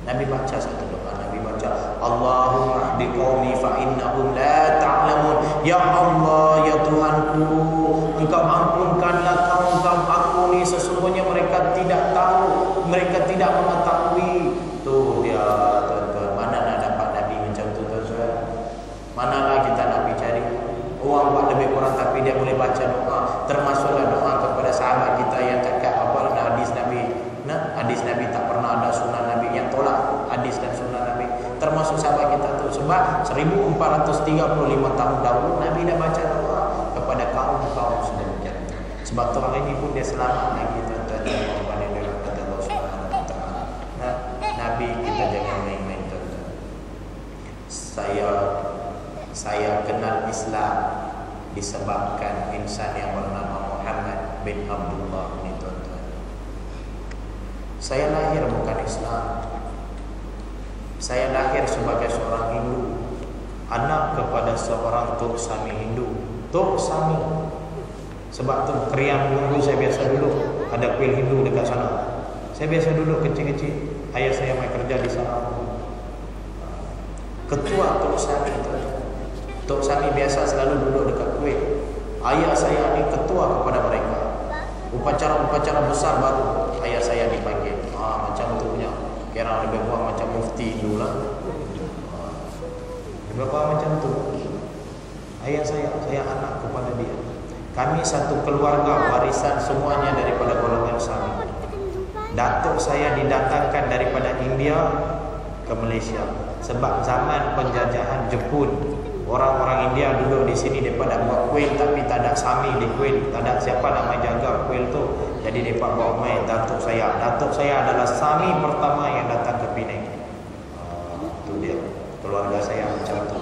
Nabi baca satu doa. Nabi baca, Allahumma hdi qaumi fa innahum la ta'lamun. Ya Allah, ya Tuhanku, Engkau ampunkanlah kaum-kaum aku ni, sesungguhnya mereka tidak tahu, mereka tidak mengetahui. Tu dia, tuan-tuan. Mana nak dapat Nabi macam tu, tuan-tuan? Manalah kita nak cari orang buat lebih kurang tapi dia boleh baca doa. Termasuklah doa kepada sahabat kita yang cakap hadis Nabi. Hadis Nabi tak pernah ada sunnah Nabi yang tolak hadis dan sunnah Nabi. Termasuk sahabat kita tu. Sebab 1435 tahun dahulu Nabi dah baca doa kepada kaum-kaum sedemikian. Sebab tu hari ini pun dia selamat lagi, tuan-tuan dan puan-puan yang dirahmati Allah Subhanahu wa taala. Nabi kita jangan main-main, tuan-tuan. Saya kenal Islam disebabkan insan yang bernama Muhammad bin Abdullah ni, tuan-tuan. Saya lahir bukan Islam. Saya lahir sebagai seorang Hindu, anak kepada seorang Tok Sami Hindu. Tok Sami. Sebab tu Krian dulu saya biasa duduk, ada kuil Hindu dekat sana. Saya biasa duduk kecil-kecil. Ayah saya mai kerja di sana. Ketua Tok Sami, tuan-tuan. Tok Sami biasa selalu duduk dekat kuil. Ayah saya ni ketua kepada mereka. Upacara-upacara besar baru ayah saya dipanggil. Macam tu punya. Kira lebih kurang macam mufti dulu lah. Lebih kurang macam tu. Ayah saya anak kepada dia. Kami satu keluarga, warisan semuanya daripada golongan Sami. Datuk saya didatangkan daripada India ke Malaysia. Sebab zaman penjajahan Jepun, orang-orang India duduk di sini daripada buat kuil tapi tak ada Sami di kuil, tak ada siapa nama jaga kuil tu. Jadi mereka bawa main datuk saya. Datuk saya adalah Sami pertama yang datang ke Penang. Itu dia keluarga saya macam tu.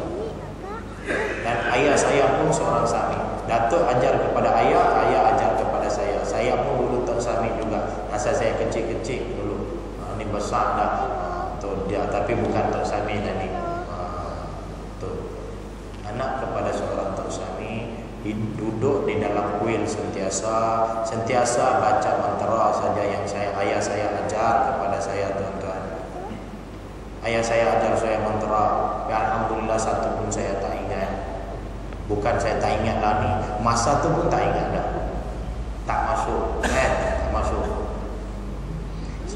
Dan ayah saya pun seorang Sami. Datuk ajar kepada ayah, ayah ajar kepada saya. Saya pun dulu Tok Sami juga. Masa saya kecil-kecil dulu. Ni besar dah. Tu dia, tapi bukan Tok Sami dah ni. Tu. Anak kepada seorang Tok Sami, duduk di dalam kuil sentiasa baca mantra saja yang ayah saya ajar kepada saya, tuan-tuan. Ayah saya ajar saya mantra. Ya, alhamdulillah satu pun saya tak ingat. Bukan saya tak ingat lah ni, masa tu pun tak ingat dah. Tak masuk, tak masuk.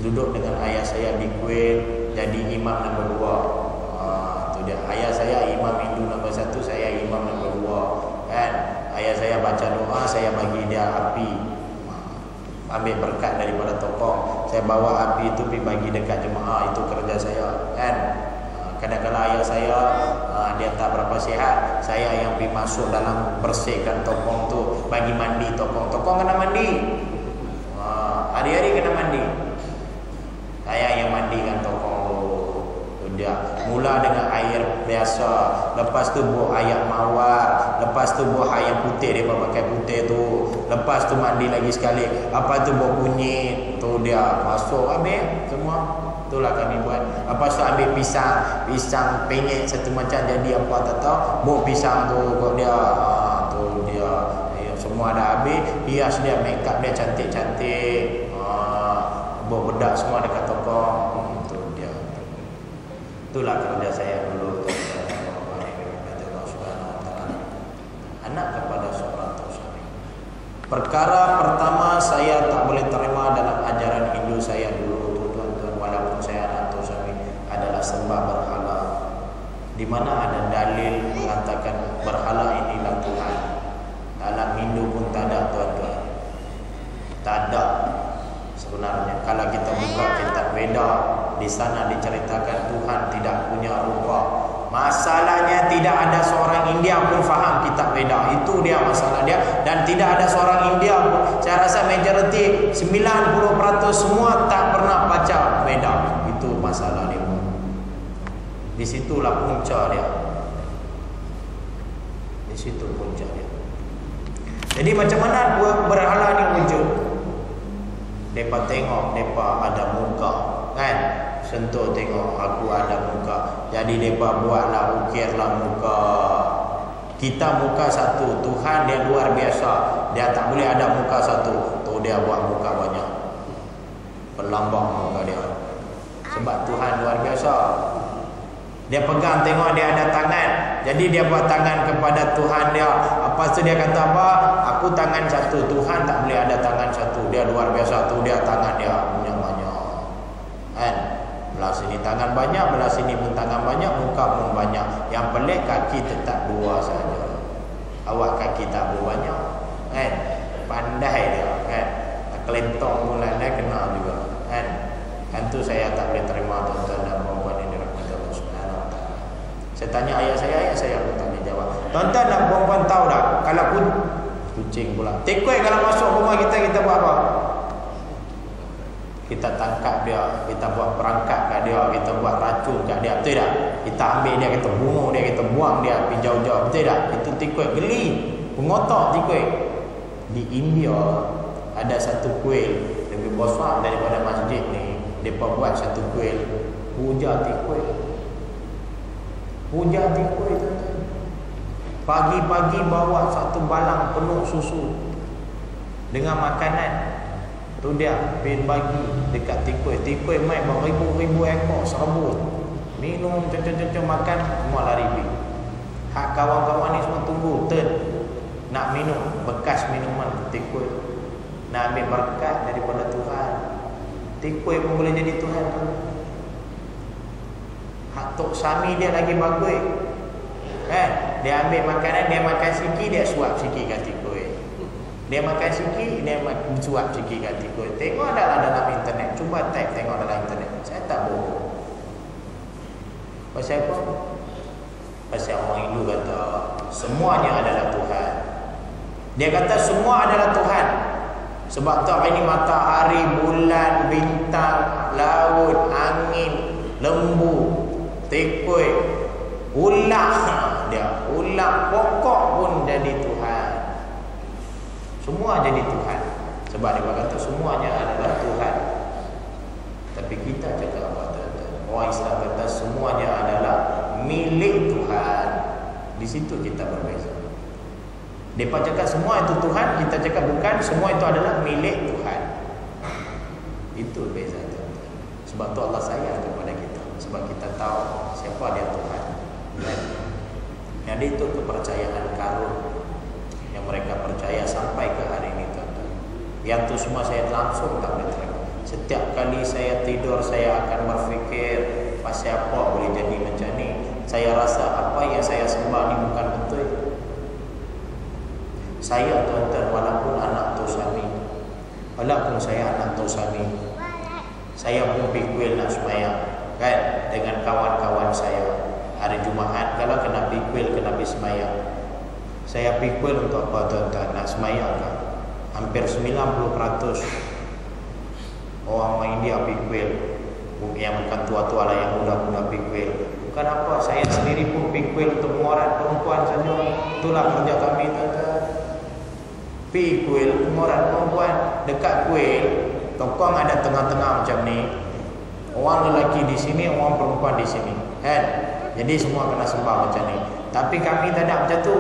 Duduk dengan ayah saya di kuil, jadi imam nombor 2. Tu dia. Ayah saya imam Hindu nombor 1, saya imam nombor 2. Kan? Ayah saya baca doa, saya bagi dia api. Ambil berkat daripada tokoh. Saya bawa api itu pergi bagi dekat jemaah, itu kerja saya. Kan? Kadang-kadang ayah saya dia tak berapa sihat, saya yang pergi masuk dalam bersihkan tokong tu, bagi mandi tokong. Tokong kena mandi. Hari-hari kena mandi. Saya yang mandikan tokong tu dia. Mula dengan air biasa, lepas tu buah ayam mawar, lepas tu buah ayam putih, dia pakai putih tu, lepas tu mandi lagi sekali, apa tu buah kunyit tu dia masuk ambil semua. Itulah kami buat. Lepas tu ambil pisang penyet satu macam, jadi apa tak tahu, buah pisang tu buat dia tu dia semua dah habis, hias dia, make up dia cantik-cantik, buah bedak semua dekat toko. Tu dia. Itulah kerja saya dulu, tuan-tuan. anak kepada seorang tua suami. Perkara pertama saya tak boleh terima dalam ajaran Hindu saya dulu tuan-tuan, walaupun saya anak tua suami, adalah sembah berhala. Di mana ada dalil mengatakan berhala inilah Tuhan. Dalam Hindu pun tak ada tuan-tuan. Tak ada sebenarnya. Kalau kita buka kitab Veda, di sana diceritakan Tuhan tidak punya rupa. Masalahnya tidak ada seorang India pun faham kitab Veda. Itu dia masalah dia. Dan tidak ada seorang India pun, saya rasa majoriti 90% semua tak pernah baca Veda. Itu masalah dia. Di situlah punca dia. Di situ punca dia. Jadi macam mana berhala ni wujud? Mereka tengok mereka ada muka, kan? Sentuh tengok aku ada muka. Jadi mereka buatlah, ukirlah muka. Kita muka satu, Tuhan dia luar biasa. Dia tak boleh ada muka satu. Tu dia buat muka banyak. Pelambang muka dia. Sebab Tuhan luar biasa. Dia pegang tengok dia ada tangan. Jadi dia buat tangan kepada Tuhan dia. Lepas tu dia kata apa? Aku tangan satu, Tuhan tak boleh ada tangan satu. Dia luar biasa. Tu dia tangan dia banyak-banyak. Kan? Belah sini tangan banyak, belah sini pun tangan banyak, muka pun banyak. Yang pelik kaki tetap dua saja. Awak kaki tak berbanyak. Kan? Pandai dia, kan? Kelentong pula dia kena juga. Kan? Kan tu saya tak boleh terima tuan-tuan dan puan-puan yang dirahmati Allah Subhanahu wa taala. Saya tanya ayah saya pun tak boleh jawab. Tuan-tuan dan puan-puan tahu tak, kalau kucing pula. Tikui kalau masuk rumah kita buat apa? Kita tangkap dia, kita buat perangkap kat dia, kita buat racun kat dia, betul tak? Kita ambil dia, kita bunuh dia, kita buang dia pergi jauh-jauh, betul tak? Itu tikui, geli, pengotak tikui. Di India ada satu kuil lebih besar daripada masjid ni. Mereka buat satu kuil, puja tikui. Puja tikui tuan-tuan. Pagi-pagi bawa satu balang penuh susu dengan makanan. Tu dia pergi bagi dekat tikui. Tikui mai beribu-ribu ekor serabut. Minum, cocok-cocok makan, semua lari pergi. Hak kawan-kawan ni semua tunggu turn nak minum bekas minuman tikui. Nak ambil berkat daripada Tuhan. Tikui pun boleh jadi Tuhan tu. Hak Tok Sami dia lagi bagus. Kan? Dia ambil makanan, dia makan sikit, dia suap sikit kat tikui. Dia makan sikit, dia suap sikit kat tikui. Tengok dalam internet. Cuba type tengok dalam internet. Saya tak bohong. Pasal apa? Pasal orang Hindu kata semuanya adalah Tuhan. Dia kata semua adalah Tuhan. Sebab tu ini matahari, bulan, bintang, laut, angin, lembu, tikui, ulang dia, ulang pokok pun jadi Tuhan. Semua jadi Tuhan. Sebab dia kata semuanya adalah Tuhan. Tapi kita cakap apa tuan-tuan? Orang Islam kata semuanya adalah milik Tuhan. Di situ kita berbeza. Mereka cakap semua itu Tuhan, kita cakap bukan, semua itu adalah milik Tuhan. Itu beza tuan-tuan. Sebab tu Allah sayang kepada kita. Sebab kita tahu siapa dia Tuhan. Jadi itu kepercayaan karun yang mereka percaya sampai ke hari ini tuan-tuan. Yang tu semua saya langsung tak boleh terima. Setiap kali saya tidur saya akan berfikir pasal apa boleh jadi macam ni. Saya rasa apa yang saya sembah ni bukan betul. Saya tuan-tuan walaupun anak Tok Sami, walaupun saya anak Tok Sami, saya pun pergi kuil nak sembahyang kan dengan kawan-kawan saya. Hari Jumaat kalau kena pergi kuil, kena pergi sembahyang. Saya pergi kuil untuk apa tuan-tuan? Nak sembahyang kan? Hampir 90% orang India pergi kuil. Yang bukan tua-tua lah, yang muda-muda pergi kuil. Bukan apa, saya sendiri pun pergi kuil untuk mengorat perempuan saja. Itulah kerja kami tuan-tuan. Pergi kuil, mengorat perempuan. Dekat kuil, tokong ada tengah-tengah macam ni. Orang lelaki di sini, orang perempuan di sini. Kan? Jadi semua kena sembah macam ni. Tapi kami tak ada macam tu.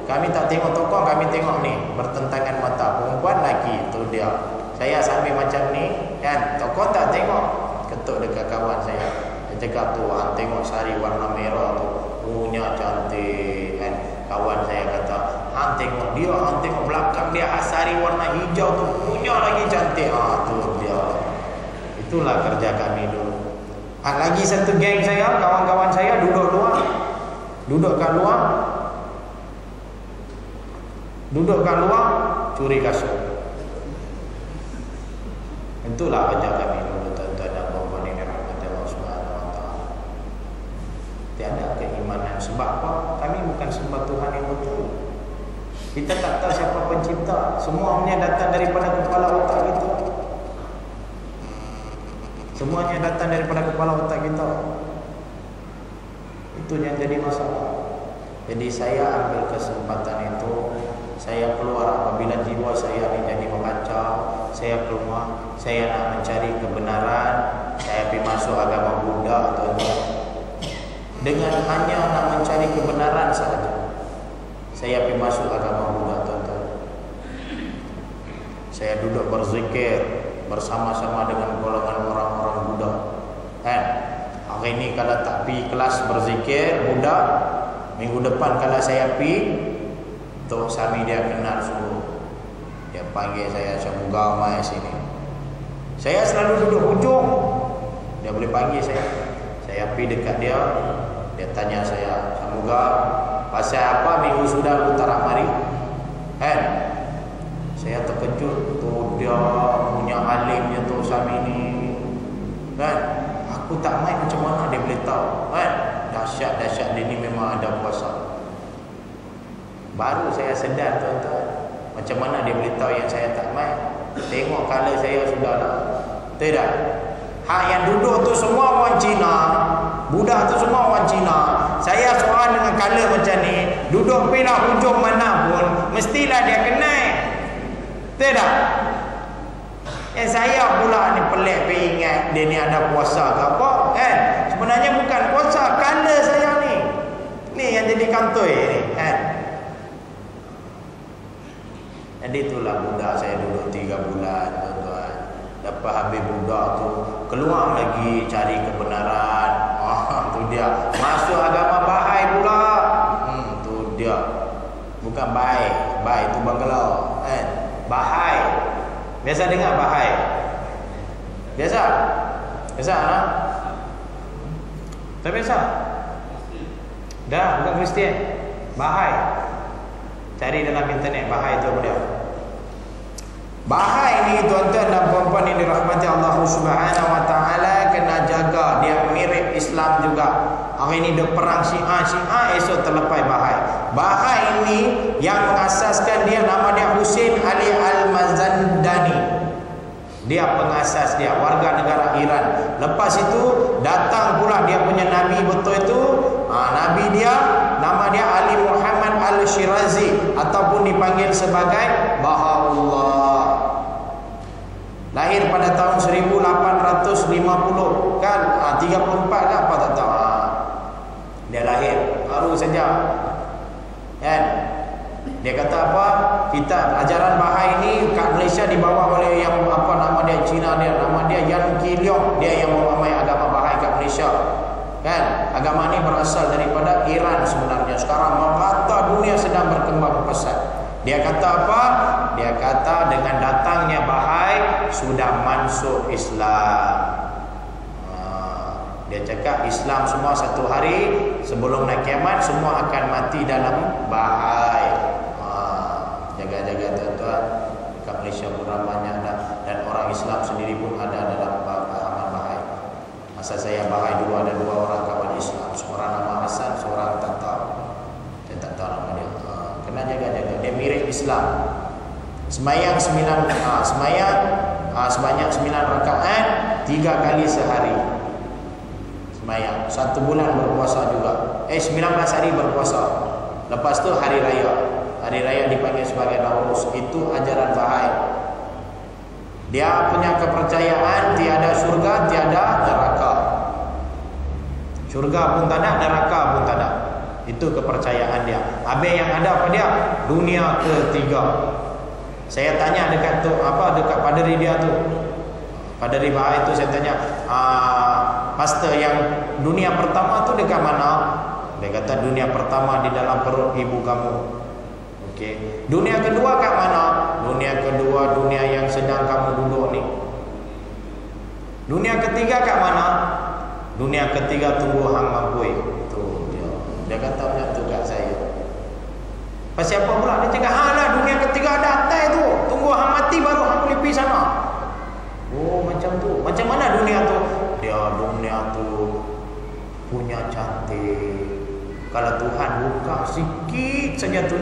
Kami tak tengok tokong, kami tengok ni. Bertentangan mata. Perempuan lelaki, tu dia. Saya sambil macam ni, kan? Tokong tak tengok. Ketuk dekat kawan saya. Dia cakap tu, tengok sari warna merah tu. Punya cantik, kan? Kawan saya kata, tengok dia, tengok belakang dia asari warna hijau tu punya lagi cantik. Tu dia. Itulah kerja kami dulu. Lagi satu geng saya, kawan-kawan saya duduk luar. Duduk kat luar curi kasut. Itulah kerja kami dulu, tuan-tuan dan puan-puan yang dirahmati Allah Subhanahu wa taala. Tiada keimanan. Sebab apa? Kami bukan sembah Tuhan yang betul. Kita tak tahu siapa pencipta. Semuanya datang daripada kepala otak kita. Semuanya datang daripada kepala otak kita. Itu yang jadi masalah. Jadi saya ambil kesempatan itu. Saya keluar apabila jiwa saya ini jadi mengacau. Saya keluar, saya nak mencari kebenaran. Saya pergi masuk agama Buddha, tuan-tuan. Dengan hanya nak mencari kebenaran sahaja, saya pergi masuk agama Buddha, tuan-tuan. Saya duduk berzikir bersama-sama dengan golongan orang-orang Buddha. Hari ini kalau tak pergi kelas berzikir Buddha, minggu depan kalau saya pergi, Tok Sami dia kenal suruh. Dia panggil saya, semoga mai sini. Saya selalu duduk hujung. Dia boleh panggil saya. Saya pergi dekat dia. Dia tanya saya, semoga pasal apa minggu sudah lu tak mari? Saya terkejut. Tu dia punya alimnya Tok Sami ni. Aku tak main, macam mana dia boleh tahu? Dahsyat dia ni memang ada puasa. Baru saya sedar, tuan-tuan, macam mana dia boleh tahu yang saya tak main. Tengok color saya sudah lah. Tidak. Yang duduk tu semua orang Cina. Budak tu semua orang Cina. Saya seorang dengan color macam ni, duduk pilih hujung mana pun, mestilah dia kenal. Tidak. Saya pula ni pelik ingat dia ni ada puasa ke apa. Sebenarnya bukan puasa, color saya ni. Ni yang jadi kantoi ni. Jadi itulah budak saya duduk 3 bulan, tuan-tuan. Lepas habis budak tu keluar lagi cari kebenaran. Tu dia masuk agama Bahai pula. Tu dia. Bukan Bahai. Bahai itu Banglau. Bahai. Biasa dengar Bahai? Biasa? Biasa tak? Tak biasa? Dah, bukan Kristian. Bahai. Cari dalam internet Bahai itu apa dia? Bahai ni, tuan-tuan dan puan-puan yang dirahmati Allah Subhanahu wa taala, kena jaga. Dia mirip Islam juga. Hari ni dia perang Syiah, esok terlepas Bahai. Bahai ini yang mengasaskan dia, nama dia Husain Ali Al-Mazandani. Dia pengasas dia, warga negara Iran. Lepas itu datang pula dia punya nabi betul itu. Nabi dia, nama dia Ali Muhammad Al-Shirazi, ataupun dipanggil sebagai Bahaullah. Lahir pada tahun 1850 kan, 34 kan, apa tak tahu. Dia lahir baru saja. Kan? Dia kata apa? Kita ajaran Bahai ini kat Malaysia dibawa oleh yang apa nama dia, Cina dia, nama dia Yan Kiliong. Dia yang memamai agama Bahai kat Malaysia. Kan? Agama ini berasal daripada Iran sebenarnya. Sekarang merata dunia sedang berkembang pesat. Dia kata apa? Dia kata dengan datangnya Bahai sudah masuk Islam. Dia cakap Islam semua satu hari sebelum naik kiamat semua akan mati dalam Bahai. Jaga-jaga tuan-tuan, dekat Malaysia pun ramanya ada, dan orang Islam sendiri pun ada dalam pahaman Bahai. Masa saya Bahai dulu ada 2 orang kawan Islam, seorang nama Hasan, seorang tak tahu. Saya tak tahu nama dia. Kena jaga-jaga. Dia mirip Islam. Semayang sebanyak 9 rakaat 3 kali sehari. Semayang 1 bulan berpuasa juga. 19 hari berpuasa. Lepas tu hari raya. Hari raya dipanggil sebagai Nauruz. Itu ajaran Bahai. Dia punya kepercayaan tiada surga, tiada neraka. Surga pun tak ada, neraka pun tak ada. Itu kepercayaan dia. Habis yang ada apa dia? Dunia ketiga. Saya tanya dekat tu dekat paderi dia tu. Paderi Bahai itu saya tanya, pastor yang dunia pertama tu dekat mana? Dia kata dunia pertama di dalam perut ibu kamu. Okey. Dunia kedua kat mana? Dunia kedua, dunia yang sedang kamu duduk ni. Dunia ketiga kat mana? Dunia ketiga tunggu hang mampui. Tu dia. Dia kata macam tu kat saya. Pasal apa pula? Dia cakap, "Halah, dunia ketiga ada atas tu. Tunggu hang mati baru hang boleh pergi sana." Oh, macam tu. Macam mana dunia tu? Dia dunia tu punya cantik. Kalau Tuhan buka sikit saja tu